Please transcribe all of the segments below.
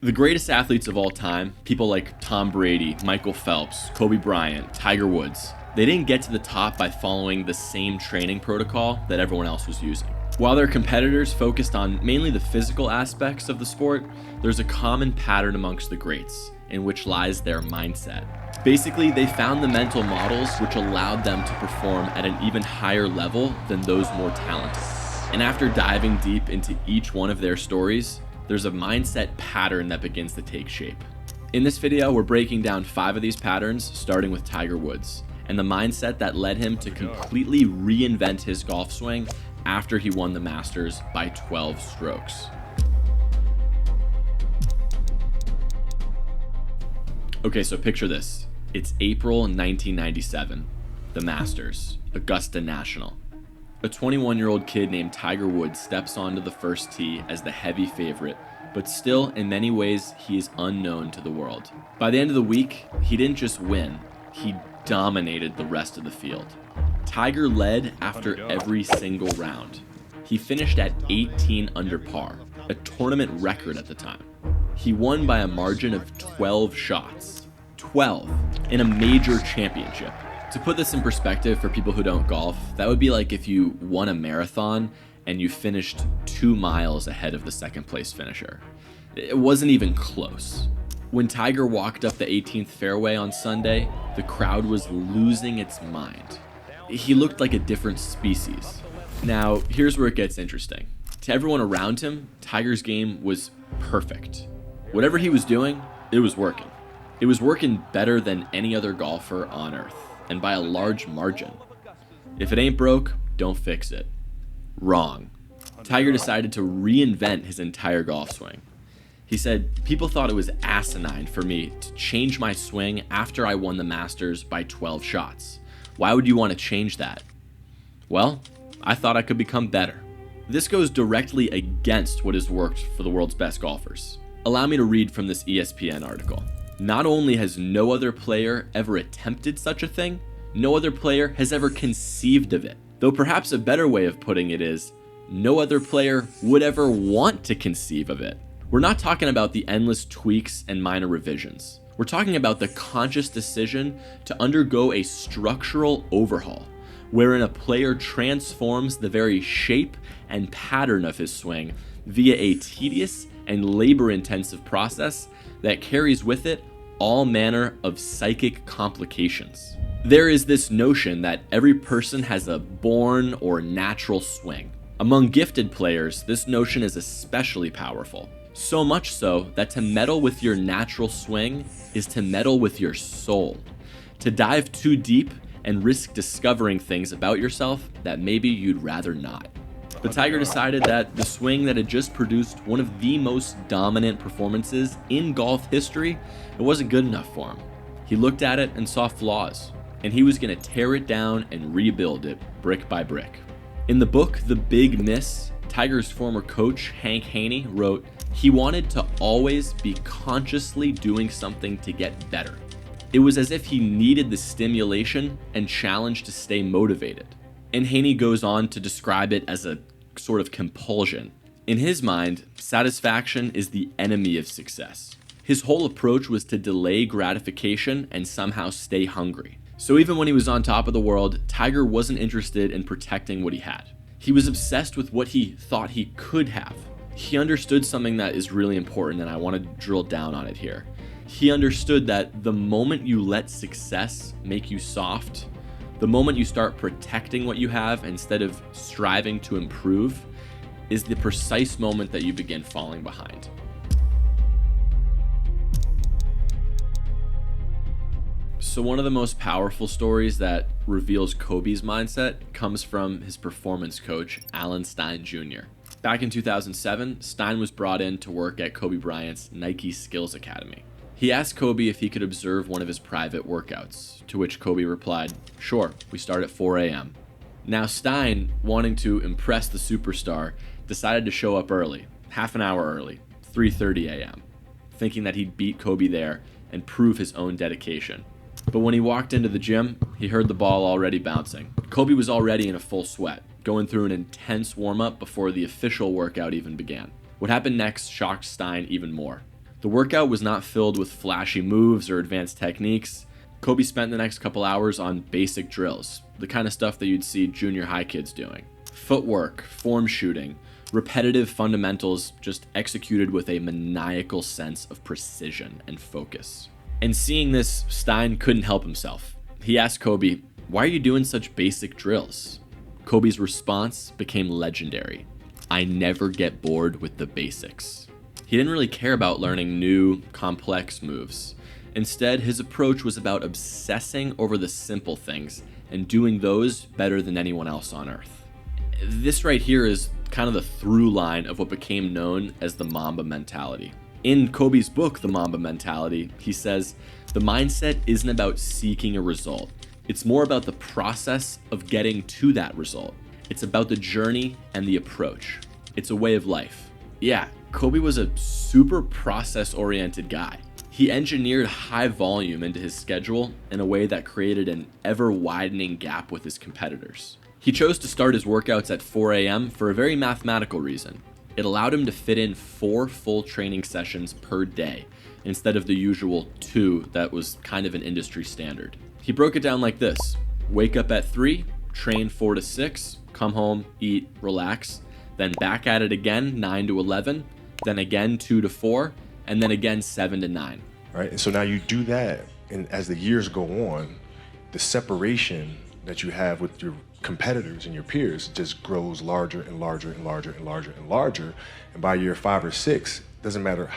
The greatest athletes of all time, people like Tom Brady, Michael Phelps, Kobe Bryant, Tiger Woods, they didn't get to the top by following the same training protocol that everyone else was using. While their competitors focused on mainly the physical aspects of the sport, there's a common pattern amongst the greats, in which lies their mindset. Basically, they found the mental models which allowed them to perform at an even higher level than those more talented. And after diving deep into each one of their stories, there's a mindset pattern that begins to take shape. In this video, we're breaking down 5 of these patterns, starting with Tiger Woods, and the mindset that led him to completely reinvent his golf swing after he won the Masters by 12 strokes. Okay, so picture this. It's April 1997, the Masters, Augusta National. A 21-year-old kid named Tiger Woods steps onto the first tee as the heavy favorite, but still, in many ways, he is unknown to the world. By the end of the week, he didn't just win, he dominated the rest of the field. Tiger led after every single round. He finished at 18 under par, a tournament record at the time. He won by a margin of 12 shots. 12 in a major championship. To put this in perspective for people who don't golf, that would be like if you won a marathon and you finished 2 miles ahead of the second place finisher. It wasn't even close. When Tiger walked up the 18th fairway on Sunday, the crowd was losing its mind. He looked like a different species. Now, here's where it gets interesting. To everyone around him, Tiger's game was perfect. Whatever he was doing, it was working. It was working better than any other golfer on earth, and by a large margin. If it ain't broke, don't fix it. Wrong. Tiger decided to reinvent his entire golf swing. He said, people thought it was asinine for me to change my swing after I won the Masters by 12 shots. Why would you want to change that? Well, I thought I could become better. This goes directly against what has worked for the world's best golfers. Allow me to read from this ESPN article. Not only has no other player ever attempted such a thing, no other player has ever conceived of it. Though perhaps a better way of putting it is, no other player would ever want to conceive of it. We're not talking about the endless tweaks and minor revisions. We're talking about the conscious decision to undergo a structural overhaul, wherein a player transforms the very shape and pattern of his swing via a tedious and labor-intensive process that carries with it all manner of psychic complications. There is this notion that every person has a born or natural swing. Among gifted players, this notion is especially powerful. So much so that to meddle with your natural swing is to meddle with your soul. To dive too deep and risk discovering things about yourself that maybe you'd rather not. But Tiger decided that the swing that had just produced one of the most dominant performances in golf history, it wasn't good enough for him. He looked at it and saw flaws, and he was going to tear it down and rebuild it brick by brick. In the book, The Big Miss, Tiger's former coach, Hank Haney, wrote, he wanted to always be consciously doing something to get better. It was as if he needed the stimulation and challenge to stay motivated. And Haney goes on to describe it as a sort of compulsion. In his mind, satisfaction is the enemy of success. His whole approach was to delay gratification and somehow stay hungry. So even when he was on top of the world, Tiger wasn't interested in protecting what he had. He was obsessed with what he thought he could have. He understood something that is really important, and I want to drill down on it here. He understood that the moment you let success make you soft, the moment you start protecting what you have instead of striving to improve, is the precise moment that you begin falling behind. So one of the most powerful stories that reveals Kobe's mindset comes from his performance coach, Alan Stein Jr. Back in 2007, Stein was brought in to work at Kobe Bryant's Nike Skills Academy. He asked Kobe if he could observe one of his private workouts, to which Kobe replied, sure, we start at 4 a.m. Now Stein, wanting to impress the superstar, decided to show up early, half an hour early, 3:30 a.m., thinking that he'd beat Kobe there and prove his own dedication. But when he walked into the gym, he heard the ball already bouncing. Kobe was already in a full sweat, going through an intense warm-up before the official workout even began. What happened next shocked Stein even more. The workout was not filled with flashy moves or advanced techniques. Kobe spent the next couple hours on basic drills, the kind of stuff that you'd see junior high kids doing. Footwork, form shooting, repetitive fundamentals just executed with a maniacal sense of precision and focus. And seeing this, Stein couldn't help himself. He asked Kobe, "Why are you doing such basic drills?" Kobe's response became legendary. "I never get bored with the basics." He didn't really care about learning new, complex moves. Instead, his approach was about obsessing over the simple things and doing those better than anyone else on earth. This right here is kind of the through line of what became known as the Mamba mentality. In Kobe's book, The Mamba Mentality, he says, "The mindset isn't about seeking a result. It's more about the process of getting to that result. It's about the journey and the approach. It's a way of life." Yeah, Kobe was a super process-oriented guy. He engineered high volume into his schedule in a way that created an ever-widening gap with his competitors. He chose to start his workouts at 4 a.m. for a very mathematical reason. It allowed him to fit in 4 full training sessions per day, instead of the usual 2 that was kind of an industry standard. He broke it down like this: wake up at 3, train 4 to 6, come home, eat, relax, then back at it again 9 to 11, then again 2 to 4, and then again 7 to 9. Right, and so now you do that, and as the years go on, the separation that you have with your competitors and your peers just grows larger and larger and larger and larger and larger. And by year 5 or 6, doesn't matter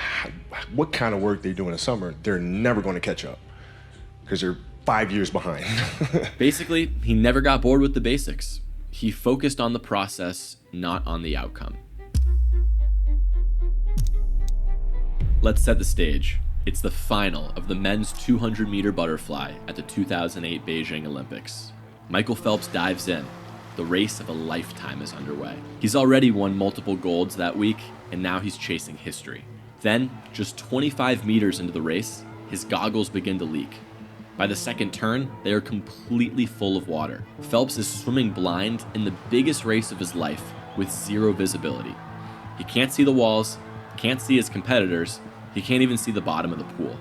what kind of work they do in the summer, they're never going to catch up because they're 5 years behind. Basically, he never got bored with the basics. He focused on the process, not on the outcome. Let's set the stage. It's the final of the men's 200-meter butterfly at the 2008 Beijing Olympics. Michael Phelps dives in. The race of a lifetime is underway. He's already won multiple golds that week, and now he's chasing history. Then, just 25 meters into the race, his goggles begin to leak. By the second turn, they are completely full of water. Phelps is swimming blind in the biggest race of his life with zero visibility. He can't see the walls, can't see his competitors, he can't even see the bottom of the pool.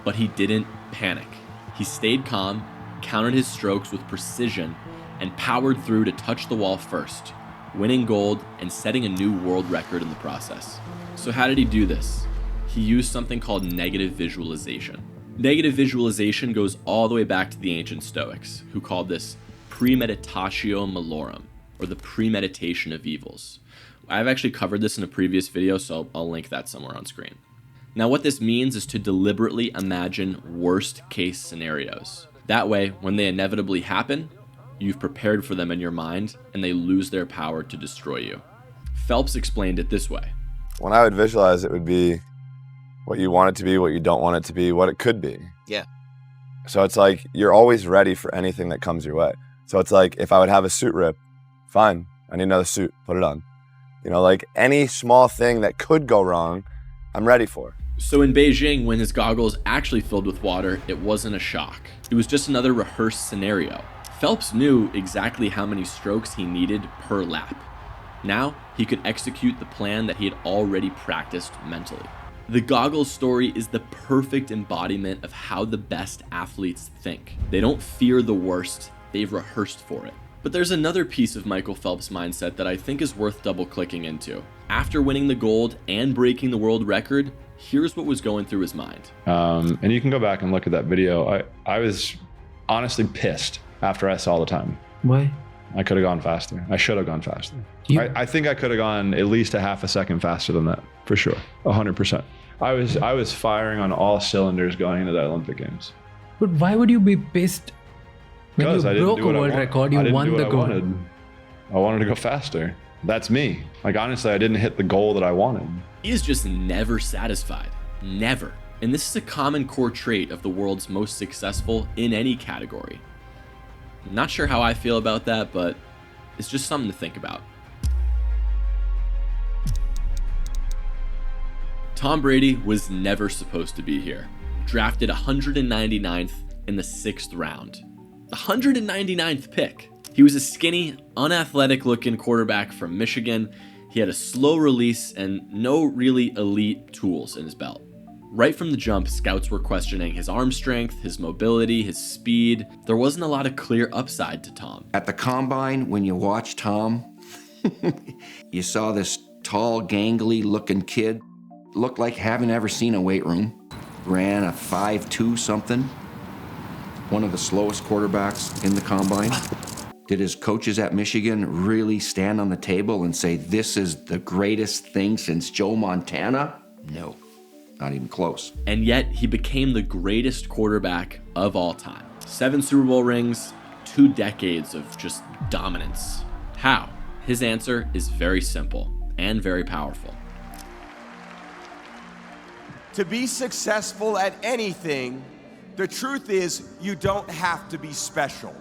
But he didn't panic. He stayed calm, counted his strokes with precision, and powered through to touch the wall first, winning gold and setting a new world record in the process. So how did he do this? He used something called negative visualization. Negative visualization goes all the way back to the ancient Stoics, who called this premeditatio malorum, or the premeditation of evils. I've actually covered this in a previous video, so I'll link that somewhere on screen. Now what this means is to deliberately imagine worst case scenarios. That way, when they inevitably happen, you've prepared for them in your mind and they lose their power to destroy you. Phelps explained it this way. When I would visualize, it would be what you want it to be, what you don't want it to be, what it could be. Yeah. So it's like you're always ready for anything that comes your way. So it's like if I would have a suit rip, fine, I need another suit, put it on. You know, like any small thing that could go wrong, I'm ready for. So in Beijing, when his goggles actually filled with water, it wasn't a shock. It was just another rehearsed scenario. Phelps knew exactly how many strokes he needed per lap. Now, he could execute the plan that he had already practiced mentally. The goggles story is the perfect embodiment of how the best athletes think. They don't fear the worst, they've rehearsed for it. But there's another piece of Michael Phelps' mindset that I think is worth double-clicking into. After winning the gold and breaking the world record, here's what was going through his mind. And you can go back and look at that video. I was honestly pissed after I saw the time. Why? I could have gone faster. I should have gone faster. I think I could have gone at least a half a second faster than that, for sure, 100%. I was firing on all cylinders going into the Olympic Games. But why would you be pissed? When you Because I didn't broke do a what I world wanted. record, you I didn't won do the what I gold. wanted. I wanted to go faster. That's me. Like, honestly, I didn't hit the goal that I wanted. He is just never satisfied. Never. And this is a common core trait of the world's most successful in any category. Not sure how I feel about that, but it's just something to think about. Tom Brady was never supposed to be here. Drafted 199th in the 6th round. The 199th pick. He was a skinny, unathletic looking quarterback from Michigan. He had a slow release and no really elite tools in his belt. Right from the jump, scouts were questioning his arm strength, his mobility, his speed. There wasn't a lot of clear upside to Tom. At the combine, when you watch Tom, you saw this tall, gangly looking kid. Looked like haven't ever seen a weight room. Ran a 5.2 something. One of the slowest quarterbacks in the combine. Did his coaches at Michigan really stand on the table and say, this is the greatest thing since Joe Montana? No, not even close. And yet, he became the greatest quarterback of all time. 7 Super Bowl rings, 2 decades of just dominance. How? His answer is very simple and very powerful. To be successful at anything, the truth is you don't have to be special.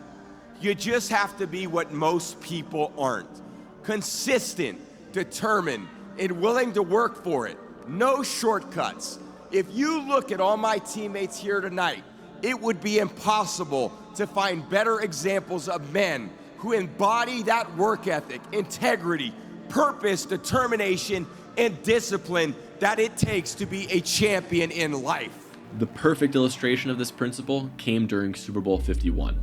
You just have to be what most people aren't. Consistent, determined, and willing to work for it. No shortcuts. If you look at all my teammates here tonight, it would be impossible to find better examples of men who embody that work ethic, integrity, purpose, determination, and discipline that it takes to be a champion in life. The perfect illustration of this principle came during Super Bowl 51.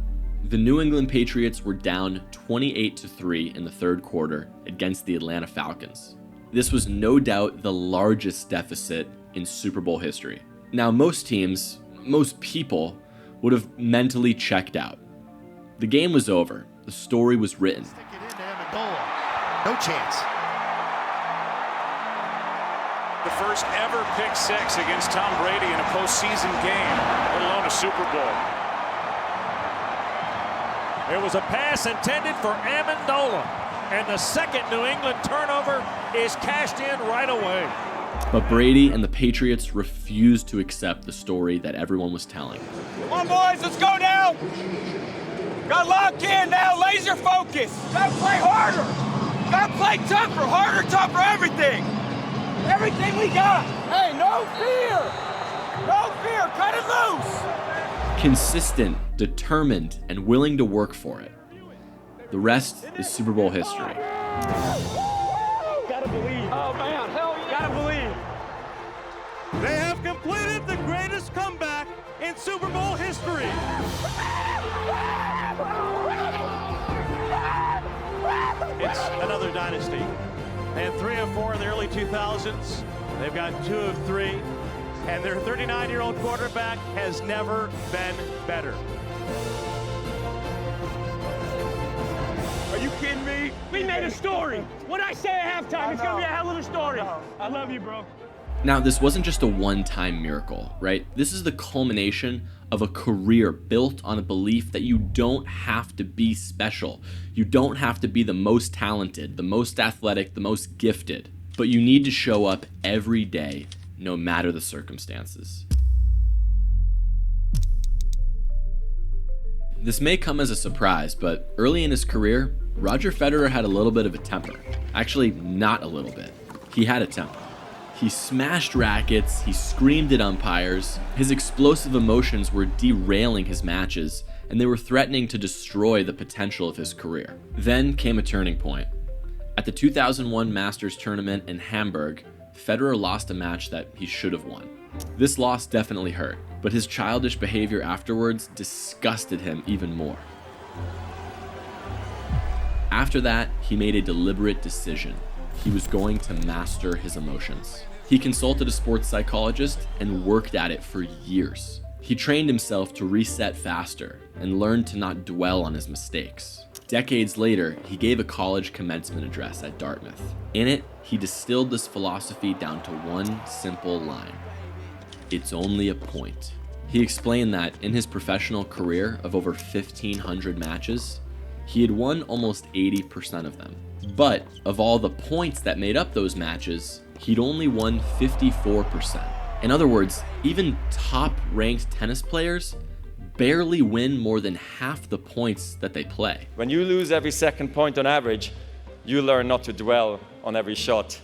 The New England Patriots were down 28-3 in the third quarter against the Atlanta Falcons. This was no doubt the largest deficit in Super Bowl history. Now, most teams, most people, would have mentally checked out. The game was over. The story was written. Stick it into Amendola. No chance. The first ever pick six against Tom Brady in a postseason game, let alone a Super Bowl. It was a pass intended for Amendola, and the second New England turnover is cashed in right away. But Brady and the Patriots refused to accept the story that everyone was telling. Come on, boys, let's go now. Got locked in now, laser focus. Gotta play harder. Gotta play tougher, harder, tougher, everything. Everything we got. Hey, no fear. No fear, cut it loose. Consistent, determined, and willing to work for it. The rest is Super Bowl history. Gotta believe. Oh, man, hell yeah. Gotta believe. They have completed the greatest comeback in Super Bowl history. It's another dynasty. They had 3 of 4 in the early 2000s. They've got 2 of 3. And their 39-year-old quarterback has never been better. Are you kidding me? We made a story. What I say at halftime, it's gonna be a hell of a story. I love you, bro. Now, this wasn't just a one-time miracle, right? This is the culmination of a career built on a belief that you don't have to be special. You don't have to be the most talented, the most athletic, the most gifted, but you need to show up every day, no matter the circumstances. This may come as a surprise, but early in his career, Roger Federer had a little bit of a temper. Actually, not a little bit. He had a temper. He smashed rackets, he screamed at umpires, his explosive emotions were derailing his matches, and they were threatening to destroy the potential of his career. Then came a turning point. At the 2001 Masters tournament in Hamburg, Federer lost a match that he should have won. This loss definitely hurt, but his childish behavior afterwards disgusted him even more. After that, he made a deliberate decision. He was going to master his emotions. He consulted a sports psychologist and worked at it for years. He trained himself to reset faster and learned to not dwell on his mistakes. Decades later, he gave a college commencement address at Dartmouth. In it, he distilled this philosophy down to one simple line: it's only a point. He explained that in his professional career of over 1,500 matches, he had won almost 80% of them. But of all the points that made up those matches, he'd only won 54%. In other words, even top-ranked tennis players barely win more than half the points that they play. When you lose every second point on average, you learn not to dwell on every shot.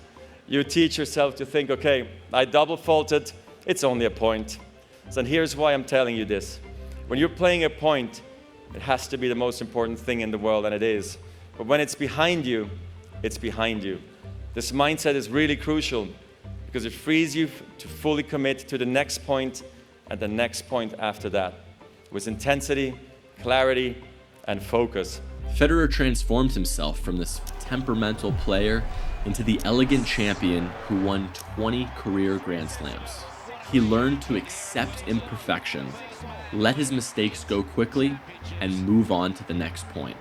You teach yourself to think, okay, I double faulted, it's only a point. So here's why I'm telling you this. When you're playing a point, it has to be the most important thing in the world, and it is. But when it's behind you, it's behind you. This mindset is really crucial, because it frees you to fully commit to the next point and the next point after that, with intensity, clarity, and focus. Federer transformed himself from this temperamental player into the elegant champion who won 20 career Grand Slams. He learned to accept imperfection, let his mistakes go quickly, and move on to the next point.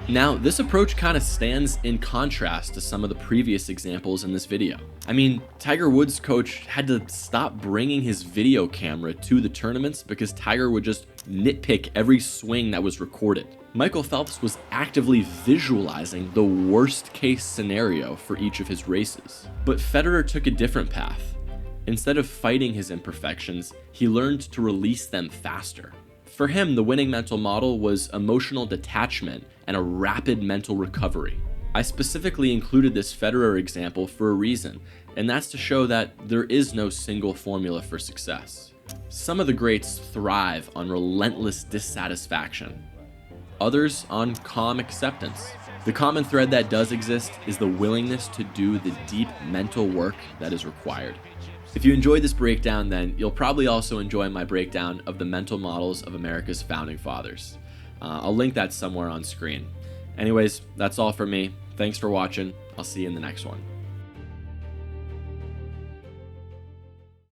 Now, this approach kind of stands in contrast to some of the previous examples in this video. I mean, Tiger Woods' coach had to stop bringing his video camera to the tournaments because Tiger would just nitpick every swing that was recorded. Michael Phelps was actively visualizing the worst case scenario for each of his races. But Federer took a different path. Instead of fighting his imperfections, he learned to release them faster. For him, the winning mental model was emotional detachment and a rapid mental recovery. I specifically included this Federer example for a reason, and that's to show that there is no single formula for success. Some of the greats thrive on relentless dissatisfaction, others on calm acceptance. The common thread that does exist is the willingness to do the deep mental work that is required. If you enjoyed this breakdown, then you'll probably also enjoy my breakdown of the mental models of America's founding fathers. I'll link that somewhere on screen. Anyways, that's all for me. Thanks for watching. I'll see you in the next one.